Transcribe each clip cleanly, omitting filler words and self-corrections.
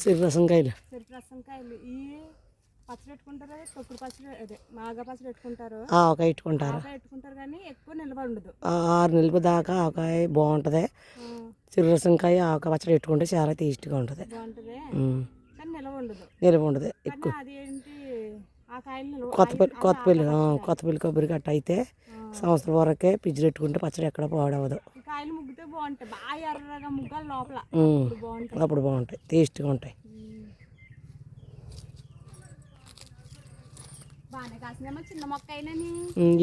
సిరిరసంకాయలు ఈ పచ్చడి పెట్టుకుంటారు, తొక్కుడు పచ్చడి అదే మాగా పచ్చడి పెట్టుకుంటారు, ఆవకాయ పెట్టుకుంటారు కానీ ఎక్కువ నిల్వ ఉండదు. 6 నెలల దాకా ఆవకాయ బాగుంటుంది. సిరిరసంకాయ ఆవకాయ పచ్చడి పెట్టుకుంటే చాలా టేస్ట్గా ఉంటుంది. కానీ నిల్వ ఉండదు ఎక్కువ. కొత్తపల్లి కొబ్బరి గట్ట అయితే సంవత్సరం వరకే ఫ్రిడ్జ్ పెట్టుకుంటే పచ్చడి ఎక్కడ పాడవదు. కాయలు ముగ్గితే బాగుంటాయి, బాగా ఎర్రగా ముగ్గాలి లోపల, అప్పుడు బాగుంటాయి, టేస్ట్గా ఉంటాయి. బాగానే కాసిందేమో చిన్న మొక్క అయినా.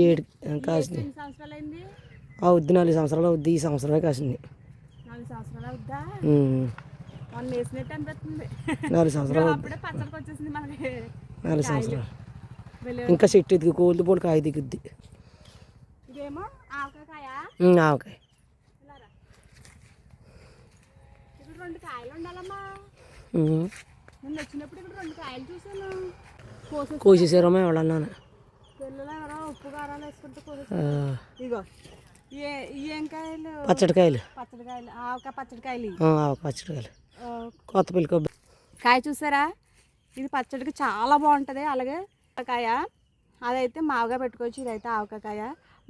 7 కాసింది. 4 సంవత్సరాలు అవుద్ది. ఈ సంవత్సరాలే కాసింది. 4 సంవత్సరాలు అవుద్దా? మొన్న వేసినట్టు అనిపిస్తుంది. 4 సంవత్సరాలు అప్పుడే పచ్చడికి వచ్చేసింది మనకి. 4 సంవత్సరాలు ఇంకా చెట్టు ఎదిగి కోల్ది పోటీ కాయ దిగుద్ది. ఇదేమో ఆవకాయ. ఆవకాయ ఇక్కడ 2 కాయలు ఉండాలమ్మా. నిన్న వచ్చినప్పుడు ఇక్కడ 2 కాయలు చూసాను. కోసేసారమ్మా ఎవడన్నాను. పిల్లలు ఎవరో ఉప్పు కారాలు వేసుకుంటే ఇగో ఏం కాయలు? పచ్చడికాయలు. ఆవకాయ పచ్చడికాయలు. పచ్చడికాయలు కొత్తపల్లి కొబ్బరి కాయ చూసారా? ఇది పచ్చడికి చాలా బాగుంటుంది. అలాగే కాయ అదైతే మామగా పెట్టుకోవచ్చు. ఇదైతే ఆవకాయ.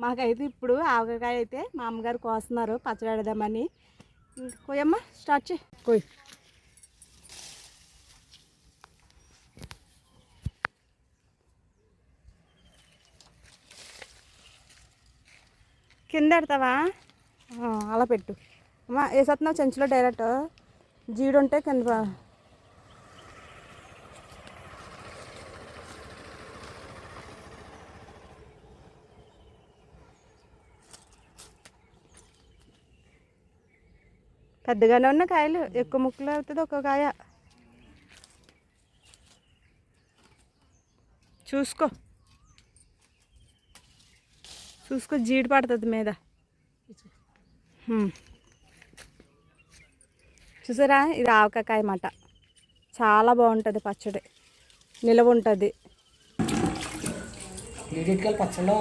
మాకైతే ఇప్పుడు ఆవకాయ అయితే మా అమ్మగారు కోస్తున్నారు పచ్చడి పెడదామని. కోయమ్మ స్టార్ట్ చేయి. కోయి. కింద పెడతావా? అలా పెట్టు అమ్మా. వేసేస్తున్నావు చెంచులో డైరెక్ట్. జీడు ఉంటే కింద పెద్దగానే ఉన్న కాయలు, ఎక్కువ ముక్కలు అవుతుంది ఒక్క కాయ. చూసుకో జీడి పడుతుంది మీద. చూసారా? ఇది ఆవకాయ అన్నమాట. చాలా బాగుంటుంది పచ్చడి, నిలవ ఉంటుంది. పచ్చడిలో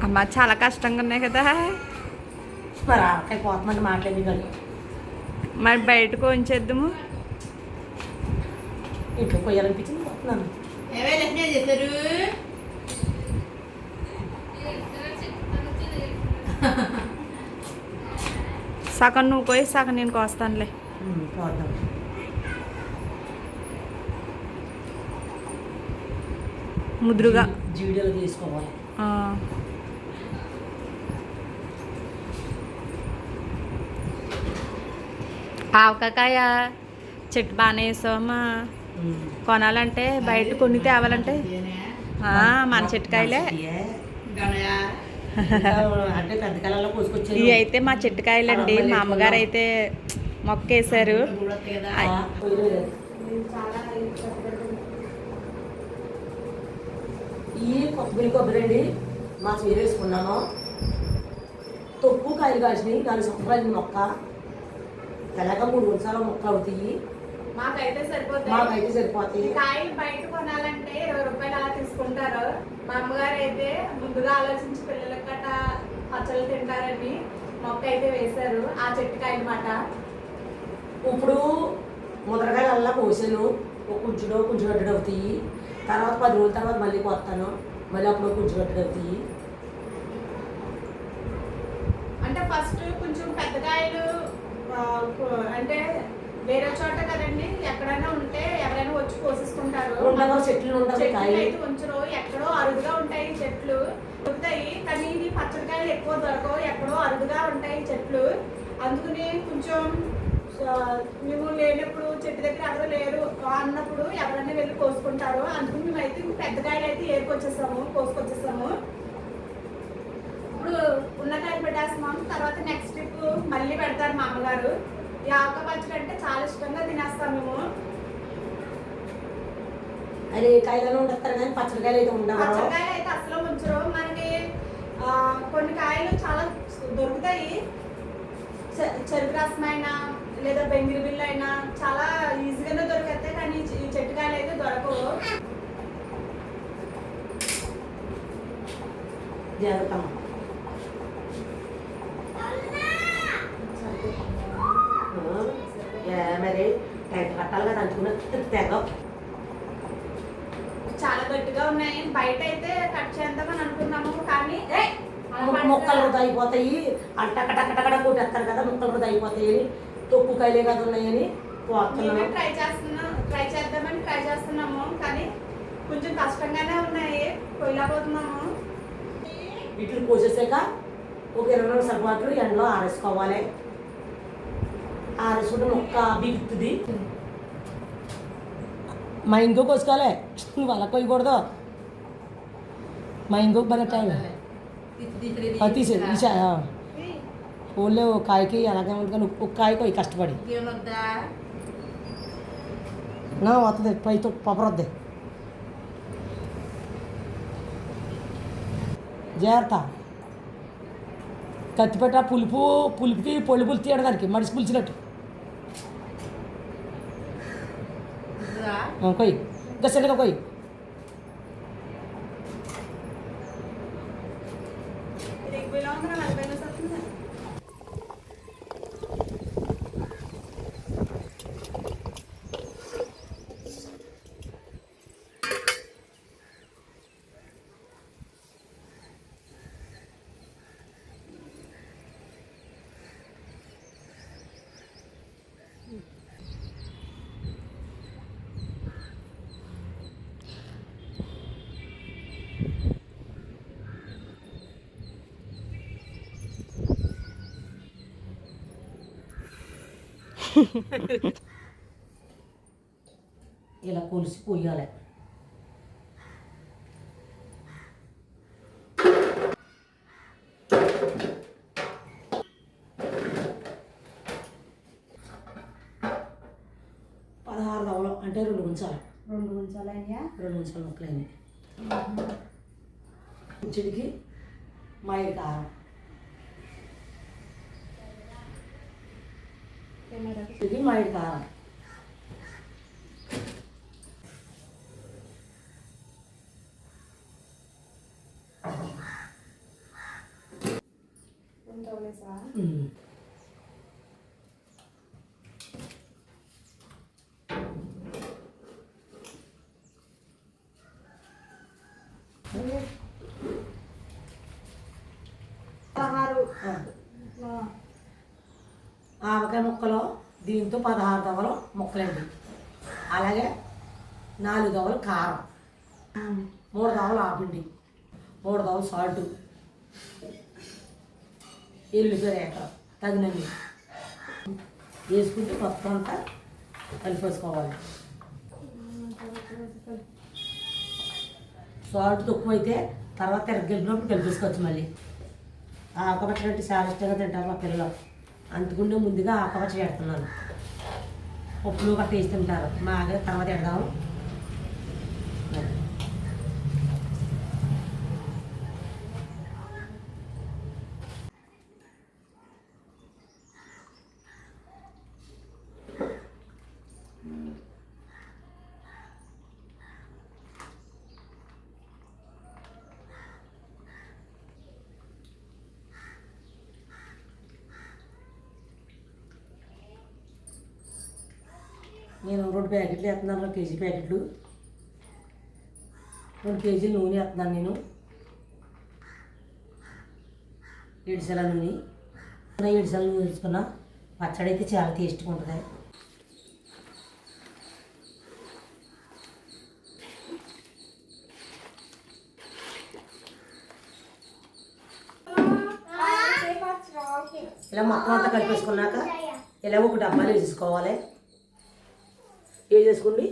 అమ్మ చాలా కష్టంగా ఉన్నాయి కదా. మరి బయటకు ఉంచేద్దాము. ఇంట్లో పోయాలనిపించింది. సగం నువ్వు కోయి, సగం నేను కోస్తానులే. ముద్దుగా జీడిలో తీసుకోవాలి. ఆవకాయ చెట్టు బాగానే వేసావమ్మా. కొనాలంటే బయట కొన్ని తేవాలంటే మన చెట్టుకాయలే. ఇవి అయితే మా చెట్టుకాయలండి. మా అమ్మగారు అయితే మొక్క వేసారు. ఈ కొబ్బరి అండి మా చీర వేసుకున్నాను. తొక్కు కాయలు కాసినాయి. 4 సంవత్సరాలు మొక్క ఎలాగ 3 సంవత్సరాల మొక్కలు అవుతాయి. మాకైతే సరిపోతాయి. కాయలు బయట కొనాలంటే 20 రూపాయలు అలా తీసుకుంటారు. మా అమ్మగారు అయితే ముందుగా ఆలోచించి పిల్లలకి గట్ట పచ్చళ్ళు తింటారని మొక్క అయితే వేశారు. ఆ చెట్టుకాయ అన్నమాట. ఇప్పుడు ముద్రకాయలు అలా పోసాను. కొంచెం గడ్డడు అవుతాయి. తర్వాత 10 రోజుల తర్వాత మళ్ళీ కొత్తాను. మళ్ళీ అప్పుడు కొంచెం గడ్డడు అవుతాయి. అంటే ఫస్ట్ కొంచెం పెద్దకాయలు అంటే వేరే చోట కదండి, ఎక్కడైనా ఉంటే ఎవరైనా వచ్చి కోసేసుకుంటారు. చెట్లు అయితే కొంచెం ఎక్కడో అరుదుగా ఉంటాయి చెట్లు ఉంటాయి. కానీ ఇది పచ్చడికాయలు ఎక్కువ దొరకవు, ఎక్కడో అరుదుగా ఉంటాయి చెట్లు. అందుకని కొంచెం మేము లేనప్పుడు చెట్టు దగ్గర ఎవరు లేరు అన్నప్పుడు ఎవరైనా వెళ్ళి కోసుకుంటారు. అందుకని మేమైతే పెద్దకాయలు అయితే కోసుకొచ్చేసాము. ఇప్పుడు ఉన్న కాయలు పెట్టేస్తాం. పెట్టేస్తాం. తర్వాత నెక్స్ట్ ట్రిప్ మళ్ళీ పెడతారు మా అమ్మగారు. ఈ ఆవకాయ పచ్చడి అంటే చాలా ఇష్టంగా తినేస్తాం మేము. అది కాయలను ఉండేస్తారు కానీ పచ్చడికాయలు అయితే ఉండవు. పచ్చడికాయలు అయితే అసలు ఉంచరు. మనకి కొన్ని కాయలు చాలా దొరుకుతాయి. చెరుకు రసం అయినా లేదా బెంగిరి బిల్లు అయినా చాలా ఈజీగానే దొరుకుతాయి. కానీ ఈ చెట్టుకాయలు అయితే దొరకవు. జాగ్రత్త మరి టైట్ కట్టాలి కదా అంచుకున్న తెగ చాలా గట్టిగా ఉన్నాయి. బయట అయితే కట్ చేద్దామని అనుకున్నాము కానీ మొక్కలు వృధా అయిపోతాయి. టకటకటకట కొట్టేస్తారు కదా, మొక్కలు వృధా అయిపోతాయి అని తొక్కు కాయలే కదా ఉన్నాయని ట్రై చేస్తున్నాము కానీ కొంచెం కష్టంగానే ఉన్నాయి. పోయలేకపోతున్నాము. వీటిని కోసేసాక ఒక 20 నిమిషాల పాటు ఎండలో ఆరేసుకోవాలి. ఆరేసుకుంటే మొక్క బిగుతుంది. మా ఇంకో కోసుకోవాలి, నువ్వు అలా కోయకూడదు. మా ఇంకొక బల టైం తీసేది ఈసా ఓన్లే ఒక కాయకి అలాగే ఉంటుంది కానీ ఒక కాయ కోయి కష్టపడి నా వస్తుంది పైతో పప్పర వద్దే జాగ్రత్త. కత్తిపెట్ట పులుపుకి పొళ్ళు పులుపు తీయడం దానికి మడిసి పులిచినట్టు కొయ్యి ఇంకా సెల్లుగా కొయ్యి. ఇలా కొలిసి పోయాలి. అంటే 2 ఉంచాలి. 2 ఉంచాలయ్యా. 2 ఉంచాలి ముక్కలైనవి. చిడికి మామిడి కారం, చిడికి మామిడి కారం, ఆవకాయ ముక్కలు దీంతో 16 దవలు ముక్కలండి. అలాగే 4 దవలు కారం, 3 దవలు ఆపిండి, 3 దవలు సాల్ట్, ఎల్లుగడ్డ రేఖ తగినన్ని వేసుకుంటే మొత్తం అంతా కలిపేసుకోవాలి. సాల్ట్ తక్కువ అయితే తర్వాత ఎరగలిపినప్పుడు కలిపేసుకోవచ్చు. మళ్ళీ ఆకుపచ్చడి అంటే చాలా ఇష్టంగా తింటారు మా పిల్లలు, అందుకుంటే ముందుగా ఆకుపచ్చడి పెడుతున్నాను. పప్పులు గట్ట వేసి తింటారు, మా దగ్గర తర్వాత పెడదాము. నేను 2 ప్యాకెట్లు వేస్తున్నాను, 2 కేజీ ప్యాకెట్లు, 2 కేజీలు నూనె వేస్తున్నాను. నేను 7 సెల నూనె 7 సెల నూనె వేసుకున్నా. పచ్చడి అయితే చాలా టేస్ట్గా ఉంటుంది. ఇలా మొత్తం అంతా కలిపేసుకున్నాక ఇలా ఒక డబ్బాలు వేసేసుకోవాలి. వేసేసుకోండి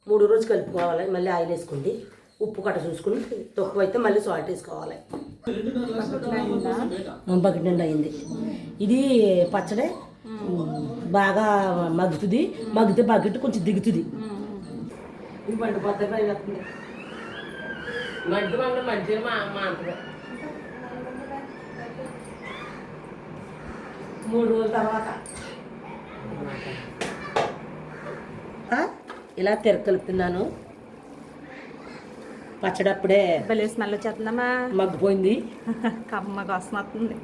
3 రోజులు కలుపుకోవాలి. మళ్ళీ ఆయిల్ వేసుకోండి. ఉప్పు కట్ట చూసుకుని తక్కువ అయితే మళ్ళీ సాల్ట్ వేసుకోవాలి. బకెట్ నిండా అయింది. ఇది పచ్చడి బాగా మగ్గుతుంది. మగ్గితే బకెట్ కొంచెం దిగుతుంది. ఇది మండిపోతే పై వస్తుంది. మంచి మా అంతగా 3 రోజుల తర్వాత ఇలా కలుపుతున్నాను. పచ్చడి అప్పుడే భలే స్మెల్ వచ్చేస్తుందమ్మా. మగ్గిపోయింది. కమ్మగా వస్తుంది.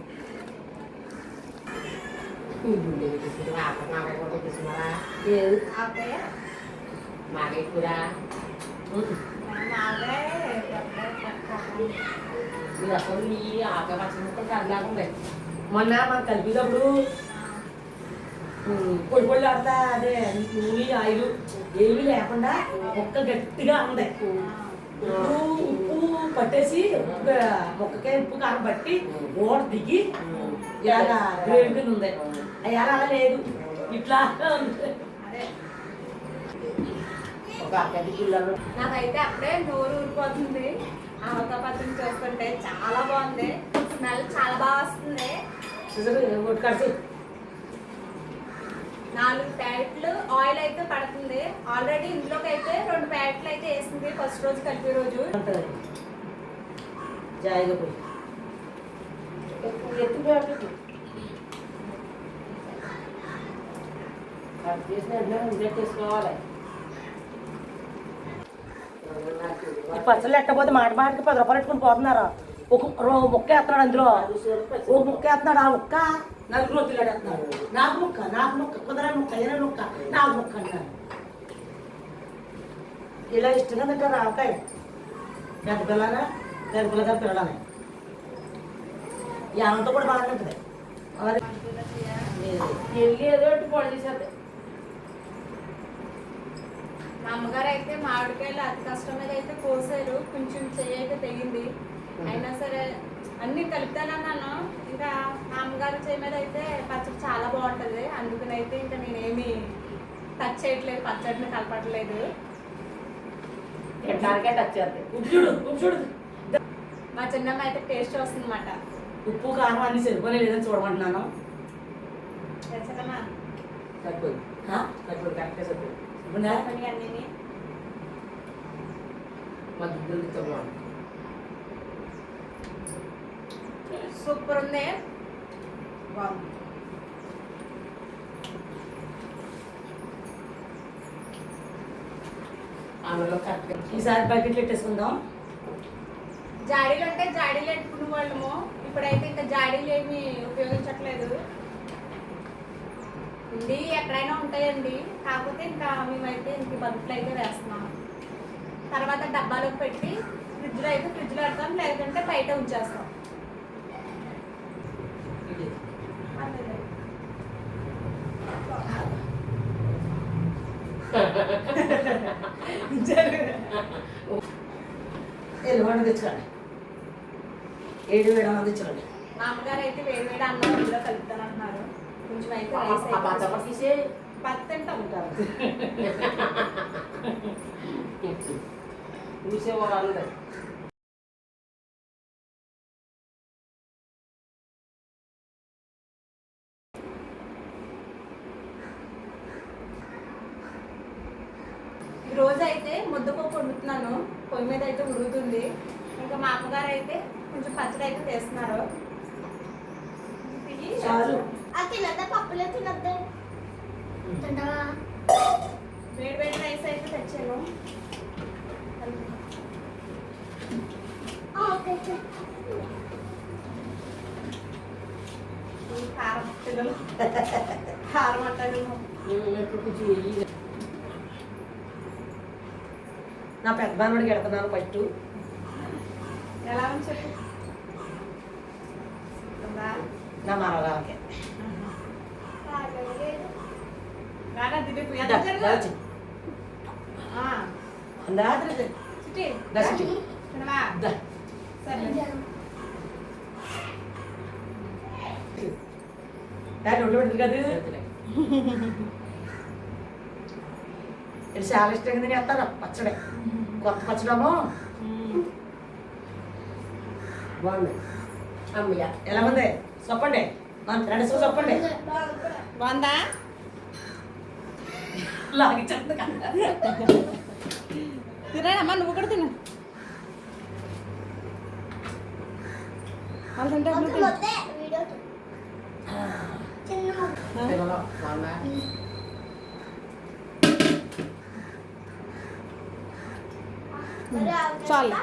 మొన్న మనం కలిపేటప్పుడు పొడి పొడి ఆడతా అదే నూనె ఆయిల్ ఏమీ లేకుండా మొక్క గట్టిగా ఉంది. ఉప్పు పట్టేసి మొక్కకే ఉప్పు కారం పట్టి ఓడ దిగి ఇలాగా గ్రేవీ కింద ఉంది. అయ్యా అలా లేదు, ఇట్లా నాకైతే అప్పుడే నోరు ఊరిపోతుంది. ఆవకాయ పచ్చడి చూస్తుంటే చాలా బాగుంది. స్మెల్ చాలా బాగా వస్తుంది. 4 ప్యాకెట్లు ఆయిల్ అయితే పడుతుంది. ఆల్రెడీ ఇంట్లోకి అయితే 2 ప్యాకెట్లు అయితే వేసింది ఫస్ట్ రోజు కలిపే రోజు. పచ్చళ్ళు ఎట్టపోతే మాట మాటకి 10 రూపాయలు పెట్టుకుని పోతున్నారా? ఒక ముక్క వేస్తున్నాడు, అందులో ఒక ముక్క వేస్తున్నాడు. ఆ ముక్క 4 రోజులు వేస్తున్నాడు. నాకు ముక్క కుదరని ముక్క 20 ముక్క నాకు ముక్క అంటారు. ఇలా ఇష్టంగా తింటారు ఆవకాయ. పెద్ద పిల్లగా పిల్లలని యానంతో కూడా బాగానే ఉంటుంది. ఏదో పొడి చేసేది. మా అమ్మగారు అయితే మామిడికాయలు అతి కష్టం మీద అయితే కోసారు. కొంచెం చెయ్యి అయితే తెగింది. అయినా సరే అన్ని కలుపుతానన్నాను. ఇంకా మా అమ్మగారు చేయి మీద అయితే పచ్చడి చాలా బాగుంటుంది. అందుకని అయితే ఇంకా నేనేమి టచ్ చేయట్లేదు, పచ్చడిని కలపట్లేదు. మా చిన్నమ్మ అయితే టేస్ట్ వస్తుంది అన్నమాట. ఉప్పు కారం అన్ని సరిపోలే లేదని చూడమంటున్నాను. చిన్నమ్మ సరిపోయింది, కరెక్ట్గా సరిపోయింది. అన్నీ సూపర్ ఉంది. బాగుంది. ఈసారి బకెట్లు పెట్టేసుకుందాం. జాడీలు అంటే జాడీలు పెట్టుకునే వాళ్ళము. ఇప్పుడైతే ఇంకా జాడీలు ఏమి ఉపయోగించట్లేదు. ఉండి ఎక్కడైనా ఉంటాయండి. కాకపోతే ఇంకా మేమైతే ఇంక బకెట్లు అయితే వేస్తున్నాం. తర్వాత డబ్బాలోకి పెట్టి ఫ్రిడ్జ్లో పెడతాం, లేదంటే బయట ఉంచేస్తాం. ఎల్లుగొండ తెచ్చుకోండి, 7 తెచ్చుకోండి. మా అమ్మగారు అయితే వేడి అన్నం ఇందులో కలుపుతానంటున్నారు. కొంచెం అయితే తీసే పత్తి ఉంటారు. చూసేవారు అందరు. రోజు అయితే ముద్దపప్పు వండుతున్నాను. పొయ్యి మీద అయితే ఉడుగుతుంది. ఇంకా మా అమ్మగారు అయితే కొంచెం పచ్చడి అయితే తీస్తున్నారు. వేడి వేడి రైస్ అయితే తెచ్చాను. కారం పిల్లలు కారం అంటారు. నా పెద్ద బామ్మడికి వెళ్తున్నాను ఫస్ట్. ఎలా ఉంది చెప్పు. నా మరొకరికి కదా ఇది చాలా ఇష్టంగా తినేస్తాను పచ్చడి. కొత్త పచ్చడమో బాగుంది. అమ్మయ్య ఎలా ఉంది చెప్పండి, మన ఫ్రెండ్స్ చెప్పండి. బాగుందా? లాగి చెప్తుంది కదా. తినమ్మా, నువ్వు కూడా తిను. వాళ్ళు తింటే నువ్వు తిను. పిల్లలు బాగున్నా? చాలు.